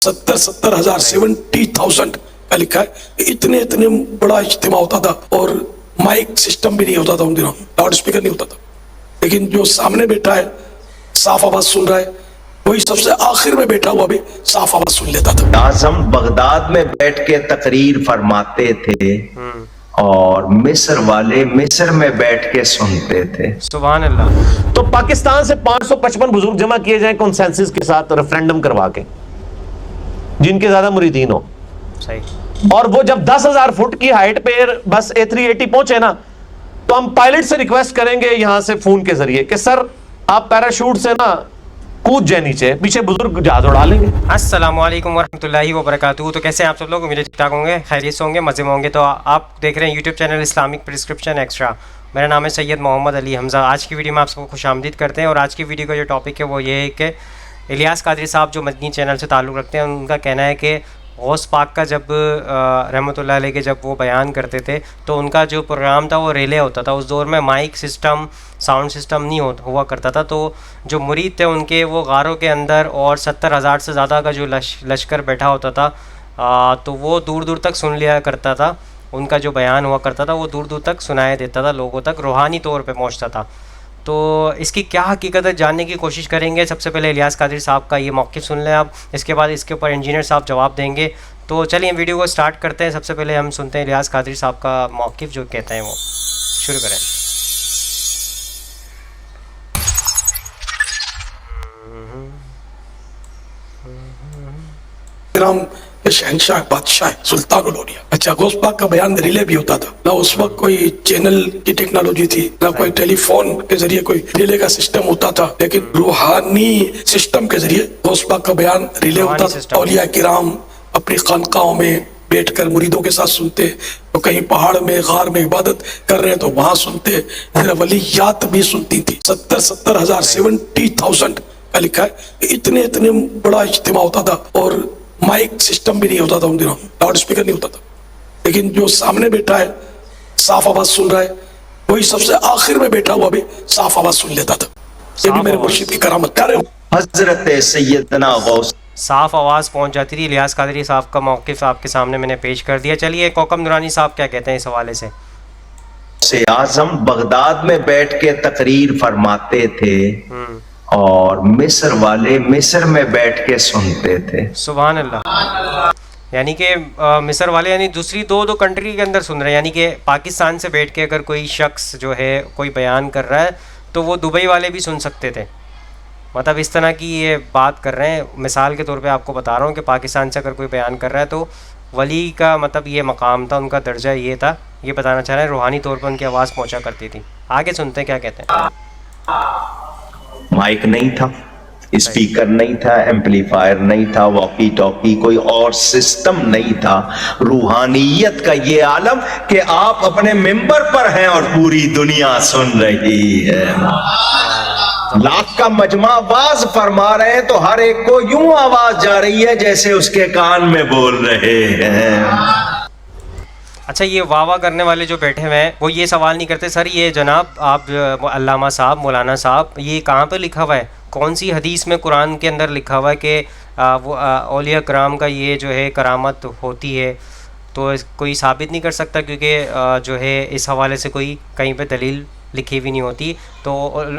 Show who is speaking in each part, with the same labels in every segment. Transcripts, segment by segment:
Speaker 1: 70,000 70,000 का लिखा है। इतने इतने बड़ा इज्तिमा होता था और माइक सिस्टम भी नहीं होता था उन दिनों, लाउड स्पीकर नहीं होता था। लेकिन जो सामने बैठा है साफ आवाज सुन रहा है, वही सबसे आखिर में बैठा हुआ भी साफ आवाज सुन लेता था।
Speaker 2: आजम बगदाद में बैठ के तकरीर फरमाते थे और मिस्र वाले मिस्र में बैठ के सुनते थे।
Speaker 3: सुभान अल्लाह।
Speaker 4: तो पाकिस्तान से 555 बुजुर्ग जमा किए जाएं कंसेंसस के साथ रेफरेंडम करवा के, जिनके ज्यादा मुरीदीन हो।
Speaker 3: सही।
Speaker 4: और वो जब 10,000 फुट की हाइट पे बस A380 पहुंचे ना, तो हम पायलट से रिक्वेस्ट करेंगे यहां से फोन के जरिए कि सर आप पैराशूट से ना कूद जाए नीचे, पीछे बुजुर्ग जहाज उड़ा लेंगे।
Speaker 3: अस्सलामु अलैकुम वरहमतुल्लाहि वबरकातुहू। तो कैसे हैं आप सब लोग? उम्मीद ठीक ठाक होंगे, खैरियत से होंगे, मज़े में होंगे। तो आप देख रहे हैं YouTube channel Islamic prescription extra. मेरा नाम है सैयद मोहम्मद अली हमज़ा। आज की वीडियो में आप सबको खुशामदीद करते हैं। और आज की वीडियो का जो टॉपिक है वो ये है कि इलियास कादरी साहब जो मदनी चैनल से ताल्लुक़ रखते हैं, उनका कहना है कि गौस पाक का जब रहमतुल्लाह अलैह के जब वो बयान करते थे तो उनका जो प्रोग्राम था वो रिले होता था। उस दौर में माइक सिस्टम, साउंड सिस्टम नहीं हुआ करता था। तो जो मुरीद थे उनके वो गारों के अंदर और 70,000 से ज़्यादा का जो लश्कर बैठा होता था, तो वो दूर दूर तक सुन लिया करता था। उनका जो बयान हुआ करता था वो दूर दूर तक सुनाया देता था, लोगों तक रूहानी तौर पे पहुंचता था। तो इसकी क्या हकीकत है जानने की कोशिश करेंगे। सबसे पहले इलियास कादरी साहब का ये मौक़िफ़ सुन लें आप, इसके बाद इसके ऊपर इंजीनियर साहब जवाब देंगे। तो चलिए वीडियो को स्टार्ट करते हैं। सबसे पहले हम सुनते हैं इलियास कादरी साहब का मौक़िफ़ जो कहते हैं वो। शुरू करें।
Speaker 1: के शहनशाह बादशाह सुल्तान लोनिया। अच्छा, गौस पाक का बयान रिले भी होता था ना, उस वक्त कोई चैनल की टेक्नोलॉजी थी ना, कोई टेलीफोन के जरिए कोई रिले का सिस्टम होता था, लेकिन रूहानी सिस्टम के जरिए गौस पाक का बयान रिले होता था। औलिया किराम अपनी खानकाहों में बैठकर मुरीदों के साथ सुनते, तो कहीं पहाड़ में गार में इबादत कर रहे हैं तो वहां सुनते। वलीयात भी सुनती थी। 70,000 70,000 का लिखा है। इतने इतने बड़ा इज्तिमा होता था और माइक सिस्टम भी नहीं होता था उन दिनों, लाउड स्पीकर नहीं होता था। लेकिन जो सामने बैठा है साफ आवाज सुन रहा है, वही सबसे आखिर में बैठा हुआ भी साफ आवाज सुन लेता था। ये भी मेरे मुर्शिद की करामत कर रहे हो।
Speaker 2: हजरत सैयदना गौस
Speaker 3: साफ आवाज़ पहुंच जाती थी। इलियास कादरी साहब का मौक़िफ़ आपके सामने मैंने पेश कर दिया। चलिए कोकम नूरानी साहब क्या कहते हैं इस हवाले से।
Speaker 2: आजम बगदाद में बैठ के तकरीर फरमाते थे और मिस्र वाले मिस्र में बैठ के सुनते थे।
Speaker 3: सुभान अल्लाह। यानी कि मिस्र वाले यानी दूसरी दो कंट्री के अंदर सुन रहे हैं। यानी कि पाकिस्तान से बैठ के अगर कोई शख्स जो है कोई बयान कर रहा है तो वो दुबई वाले भी सुन सकते थे। मतलब इस तरह की ये बात कर रहे हैं। मिसाल के तौर पे आपको बता रहा हूँ कि पाकिस्तान से अगर कोई बयान कर रहा है तो वली का मतलब ये मकाम था, उनका दर्जा ये था, ये बताना चाह रहे हैं। रूहानी तौर पर उनकी आवाज़ पहुँचा करती थी। आगे सुनते हैं क्या कहते हैं।
Speaker 2: माइक नहीं था, स्पीकर नहीं था, एम्पलीफायर नहीं था, वॉकी टॉकी कोई और सिस्टम नहीं था। रूहानियत का ये आलम कि आप अपने मिंबर पर हैं और पूरी दुनिया सुन रही है। लाख का मजमा आवाज फरमा रहे हैं तो हर एक को यूं आवाज जा रही है जैसे उसके कान में बोल रहे हैं।
Speaker 3: अच्छा, ये वाह करने वाले जो बैठे हुए हैं वो ये सवाल नहीं करते सर ये जनाब आप अल्लामा साहब, मौलाना साहब, ये कहाँ पे लिखा हुआ है, कौन सी हदीस में कुरान के अंदर लिखा हुआ है कि वो औलिया कराम का ये जो है करामत होती है। तो कोई साबित नहीं कर सकता क्योंकि जो है इस हवाले से कोई कहीं पे दलील लिखी हुई नहीं होती। तो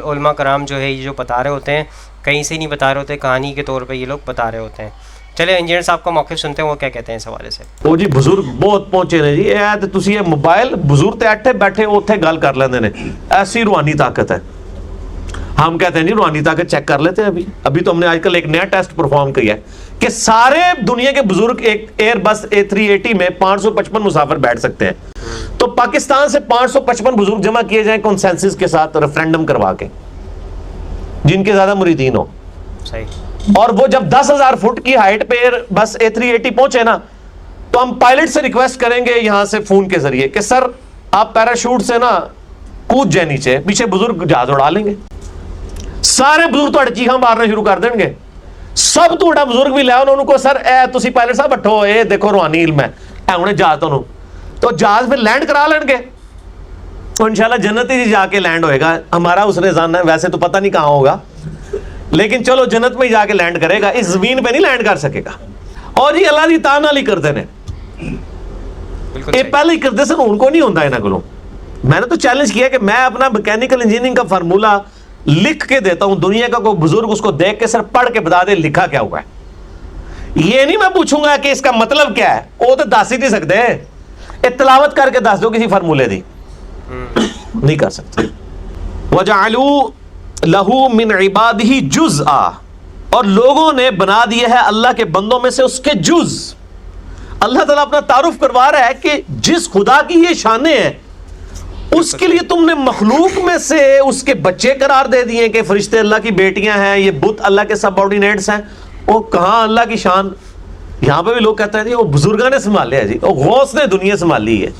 Speaker 3: उलमा कराम जो है ये जो बता रहे होते हैं कहीं से नहीं बता रहे होते, कहानी के तौर पे ये लोग बता रहे होते हैं। चलिए इंजीनियर साहब का मौक़िफ़ सुनते हैं, वो क्या कहते हैं इस हवाले से।
Speaker 4: ਉਹ ਜੀ ਬਜ਼ੁਰਗ ਬਹੁਤ ਪਹੁੰਚੇ ਨੇ ਜੀ। ਇਹ ਤੇ ਤੁਸੀਂ ਇਹ ਮੋਬਾਈਲ ਬਜ਼ੁਰਗ ਤੇ ਇੱਥੇ ਬੈਠੇ ਉੱਥੇ ਗੱਲ ਕਰ ਲੈਂਦੇ ਨੇ। ऐसी रूहानी ताकत है। हम कहते हैं जी रूहानी ताकत चेक कर लेते हैं। अभी तो हमने आजकल एक नया टेस्ट परफॉर्म किया है कि सारे दुनिया के बुजुर्ग एक एयरबस A380 में 555 मुसाफिर बैठ सकते हैं। तो पाकिस्तान से 555 बुजुर्ग जमा किए जाएं कंसेंसस के साथ रेफरेंडम करवा के, जिनके ज्यादा मुरीदीन हो।
Speaker 3: सही।
Speaker 4: और वो जब 10,000 फुट की हाइट पे बस A380 पहुंचे ना, तो हम पायलट से रिक्वेस्ट करेंगे यहां से फोन के जरिए कि सर आप पैराशूट से ना कूद जाए नीचे, पीछे बुजुर्ग जहाज उड़ा लेंगे। सारे बुजुर्ग तो चीखा मारना शुरू कर देंगे। सब तो बुजुर्ग भी लिया उन्होंने को सर ए तुसी पायलट साहब बैठो, ये देखो रूहानी इल्म है, ए हुणे जहाज तो जहाज फिर लैंड करा लेंगे। तो इंशाल्लाह जन्नत ही जाके लैंड होएगा। हमारा उसने जाना है, वैसे तो पता नहीं कहाँ होगा, लेकिन चलो जन्नत में ही जाके लैंड करेगा, इस जमीन पे नहीं लैंड कर सकेगा। اور یہ اللہ دی तान नाल ही करते ने
Speaker 3: बिल्कुल
Speaker 4: ये
Speaker 3: सही।
Speaker 4: पहले ही करते सन, उनको नहीं होता इन्हां कोलों। मैंने तो चैलेंज किया कि मैं अपना मैकेनिकल इंजीनियरिंग का फार्मूला लिख के देता हूं, दुनिया का कोई बुजुर्ग उसको देख के सिर्फ पढ़ के बता दे लिखा क्या हुआ है। ये नहीं मैं पूछूंगा कि इसका मतलब क्या है, वो तो दस ही नहीं सकते। ये तिलावत करके दस दो किसी फार्मूले दी, नहीं कर सकते। वजअलू लहू मिन इबादिही जुज़आ, और लोगों ने बना दिया है अल्लाह के बंदों में से उसके जुज। अल्लाह ताला अपना तारुफ करवा रहा है कि जिस खुदा की ये शानें हैं उसके लिए तुमने मखलूक में से उसके बच्चे करार दे दिए कि फरिश्ते अल्लाह की बेटियां हैं, ये बुत अल्लाह के सबऑर्डिनेट्स हैं। वो कहाँ अल्लाह की शान। यहाँ पे भी लोग कहते हैं जी वो बुजुर्गा ने संभाले है, जी वो गौस ने दुनिया संभाली है।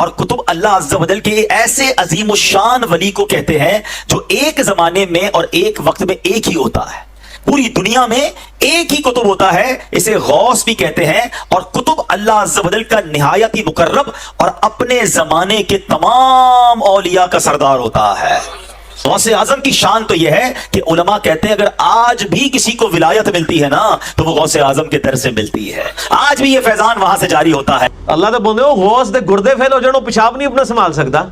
Speaker 5: और कुतुब अल्लाह अज़्ज़ा वजल के ऐसे अजीम शान वली को कहते हैं जो एक जमाने में और एक वक्त में एक ही होता है। पूरी दुनिया में एक ही कुतुब होता है, इसे गौस भी कहते हैं। और कुतुब अल्लाह अज़्ज़ा वजल का निहायत ही मुकर्रब और अपने जमाने के तमाम औलिया का सरदार होता है। गौसे आजम की शान तो यह है कि उलमा कहते हैं अगर आज भी किसी को विलायत मिलती है ना तो वो गौसे आजम के दर से मिलती है। आज भी ये फैजान वहां से जारी होता है।
Speaker 4: अल्लाह तो बोलते हो गौस दे गुर्दे फेल हो जाने, पेशाब नहीं अपना संभाल सकता,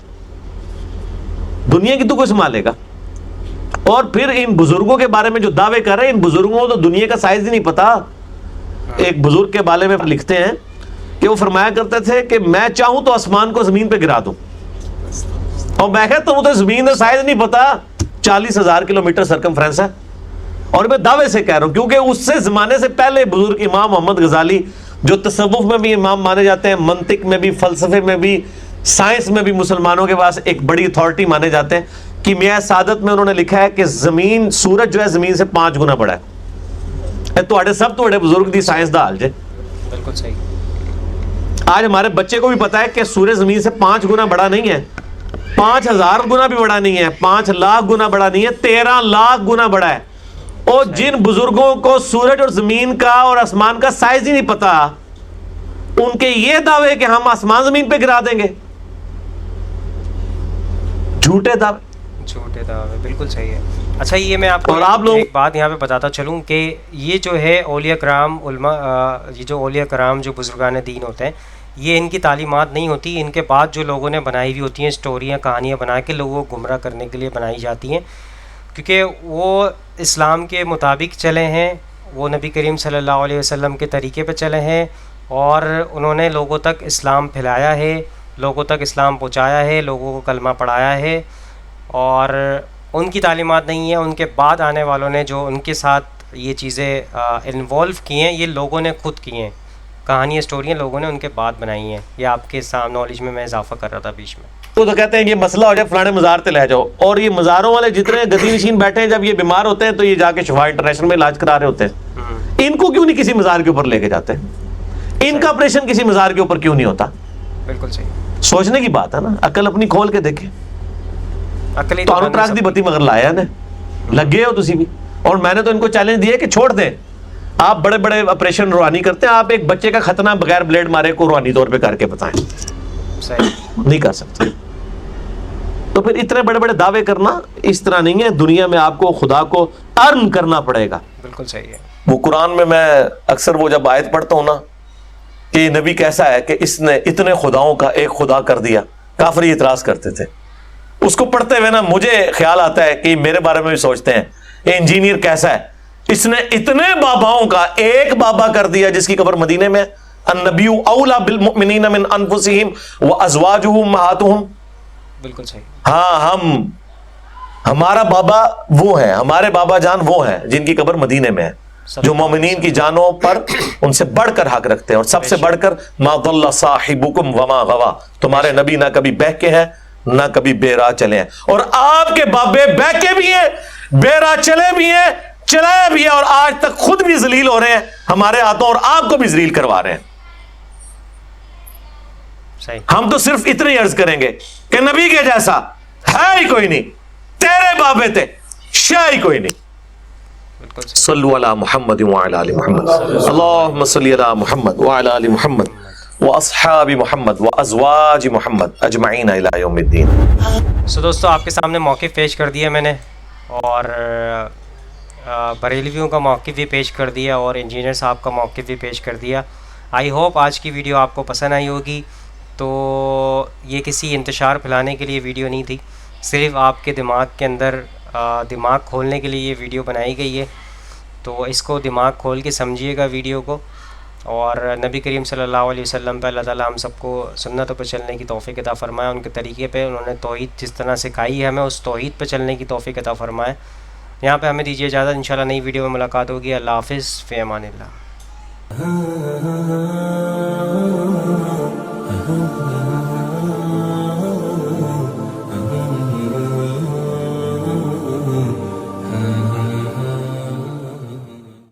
Speaker 4: दुनिया की तो कोई संभालेगा। और फिर इन बुजुर्गों के बारे में जो दावे कर रहे हैं, इन बुजुर्गों को तो दुनिया का साइज ही नहीं पता। एक बुजुर्ग के बारे में लिखते हैं कि वो फरमाया करते थे कि मैं चाहूं तो आसमान को जमीन पे गिरा दूं, और मैं कहता हूं तो जमीन का साइज नहीं पता, 40,000 किलोमीटर सरकमफ्रेंस है। और मैं दावे से कह रहा हूं क्योंकि उससे जमाने से पहले बुजुर्ग इमाम मोहम्मद गजाली जो तसव्वुफ में भी इमाम माने जाते हैं, मंतिक में भी, फलसफे में भी, साइंस में भी मुसलमानों के पास एक बड़ी अथॉरिटी माने जाते हैं। कीमिया सादत में उन्होंने लिखा है कि जमीन, सूरज जो है जमीन से 5 गुना बड़ा है। तो सब तो बुजुर्ग दी साइंस दा हाल जे।
Speaker 3: बिल्कुल सही।
Speaker 4: आज हमारे बच्चे को भी पता है कि सूरज जमीन से 5 गुना बड़ा नहीं है, 5,000 गुना भी बड़ा नहीं है, 5 लाख गुना बड़ा नहीं है, 13 लाख गुना बड़ा है। और जिन बुजुर्गों को सूरज और जमीन का और आसमान का साइज ही नहीं पता, उनके ये दावे कि हम आसमान जमीन पे गिरा देंगे, झूठे दावे।
Speaker 3: छोटे दावे, बिल्कुल सही है। अच्छा ये मैं आपको
Speaker 4: और आप लोग
Speaker 3: एक बात यहाँ पे बताता चलूँ कि ये जो है औलिया कराम उलमा, ये जो औलिया कराम जो बुजुर्गान दीन होते हैं, ये इनकी तालीमात नहीं होती, इनके बाद जो लोगों ने बनाई हुई होती हैं स्टोरियाँ, कहानियाँ बना के लोगों को गुमराह करने के लिए बनाई जाती हैं, क्योंकि वो इस्लाम के मुताबिक चले हैं, वो नबी करीम सल्लल्लाहु अलैहि वसल्लम के तरीके पे चले हैं और उन्होंने लोगों तक इस्लाम फैलाया है, लोगों तक इस्लाम पहुँचाया है, लोगों को कलमा पढ़ाया है। और उनकी तालीमात नहीं है, उनके बाद आने वालों ने जो उनके साथ ये चीज़ें इन्वॉल्व की हैं, ये लोगों ने खुद की हैं, कहानियाँ स्टोरियाँ लोगों ने उनके बाद बनाई हैं। ये आपके सामने नॉलेज में मैं इजाफा कर रहा था बीच में।
Speaker 4: तो कहते हैं ये मसला हो जाए फलाने मज़ार पे ले जाओ, और ये मज़ारों वाले जितने गदी नशीन बैठे हैं जब ये बीमार होते हैं तो ये जाके शिफा इंटरनेशनल में इलाज करा रहे होते हैं। इनको क्यों नहीं किसी मज़ार के ऊपर लेके जाते? इनका ऑपरेशन किसी मज़ार के ऊपर क्यों नहीं होता?
Speaker 3: बिल्कुल सही।
Speaker 4: सोचने की बात है ना, अकल अपनी खोल के देखे।
Speaker 3: अकली
Speaker 4: तो ट्रक दी बत्ती मगर लाया ने लगे हो तुसी भी। और मैंने तो इनको चैलेंज दिया कि छोड़ दें, आप बड़े बड़े ऑपरेशन रूहानी करते हैं, आप एक बच्चे का खतना बगैर ब्लेड मारे को रूहानी तौर पे करके बताएं।
Speaker 3: सही
Speaker 4: नहीं कर सकते। तो फिर इतने बड़े बड़े दावे करना इस तरह नहीं है, दुनिया में आपको खुदा को अर्न करना पड़ेगा।
Speaker 3: बिल्कुल सही है।
Speaker 4: वो कुरान में मैं अक्सर वो जब आयत पढ़ता हूँ ना कि नबी कैसा है कि इसने इतने खुदाओं का एक खुदा कर दिया, काफिर इतराज करते थे। उसको पढ़ते हुए ना मुझे ख्याल आता है कि मेरे बारे में भी सोचते हैं ये इंजीनियर कैसा है, इसने इतने बाबाओं का एक बाबा कर दिया जिसकी कब्र मदीने में। अन्नबिय्यु औला बिल मुमिनीना मिन अनफुसिहिम व अज़वाजुहुम उम्महातुहुम।
Speaker 3: बिल्कुल सही।
Speaker 4: हाँ, हमारा बाबा वो है, हमारे बाबा जान वो हैं जिनकी कब्र मदीने में है, जो मोमिनीन की जानों पर उनसे बढ़कर हक रखते हैं। और सबसे बढ़कर मा दल्ला साहिबुकुम वमा गवा, तुम्हारे नबी ना कभी बहके हैं ना कभी बेराह चले हैं। और आपके बाबे बहके भी हैं, बेराह चले भी हैं, चलाया भी है, और आज तक खुद भी जलील हो रहे हैं हमारे हाथों, और आपको भी जलील करवा रहे हैं।
Speaker 3: सही।
Speaker 4: हम तो सिर्फ इतने ही अर्ज करेंगे कि नबी के जैसा है ही कोई नहीं, तेरे बाबे थे शाह ही कोई नहीं।
Speaker 3: बिल्कुल सही।
Speaker 4: सल्लु अला मुहम्मद व अला आलि मुहम्मद, अल्लाहुम्मा सल्लि अला मुहम्मद व अला आलि मुहम्मद व अस्हाबि मुहम्मद व अज़वाजि मुहम्मद अजमईन इला यौमिद्दीन।
Speaker 3: सो दोस्तों आपके सामने मौक़िफ़ पेश कर दिया मैंने, और बरेलवियों का मौक़िफ़ भी पेश कर दिया और इंजीनियर साहब का मौक़िफ़ भी पेश कर दिया। आई होप आज की वीडियो आपको पसंद आई होगी। तो ये किसी इंतशार फैलाने के लिए वीडियो नहीं थी, सिर्फ़ आपके दिमाग के अंदर दिमाग खोलने के लिए ये वीडियो बनाई गई है। तो इसको दिमाग खोल के समझिएगा वीडियो को, और नबी करीम सल्लल्लाहु अलैहि वसल्लम पे अल्लाह ताला हम सबको सुन्नतों पर चलने की तौफ़ीक़ अता फ़रमाए। उनके तरीक़े पे उन्होंने तौहीद जिस तरह सिखाई है हमें, उस तौहीद पे चलने की तौफ़ीक़ अता फ़रमाए। यहाँ पे हमें दीजिए इजाज़त, इंशाल्लाह नई वीडियो में मुलाकात होगी। अल्लाह हाफ़िज़, फ़ी अमानिल्लाह।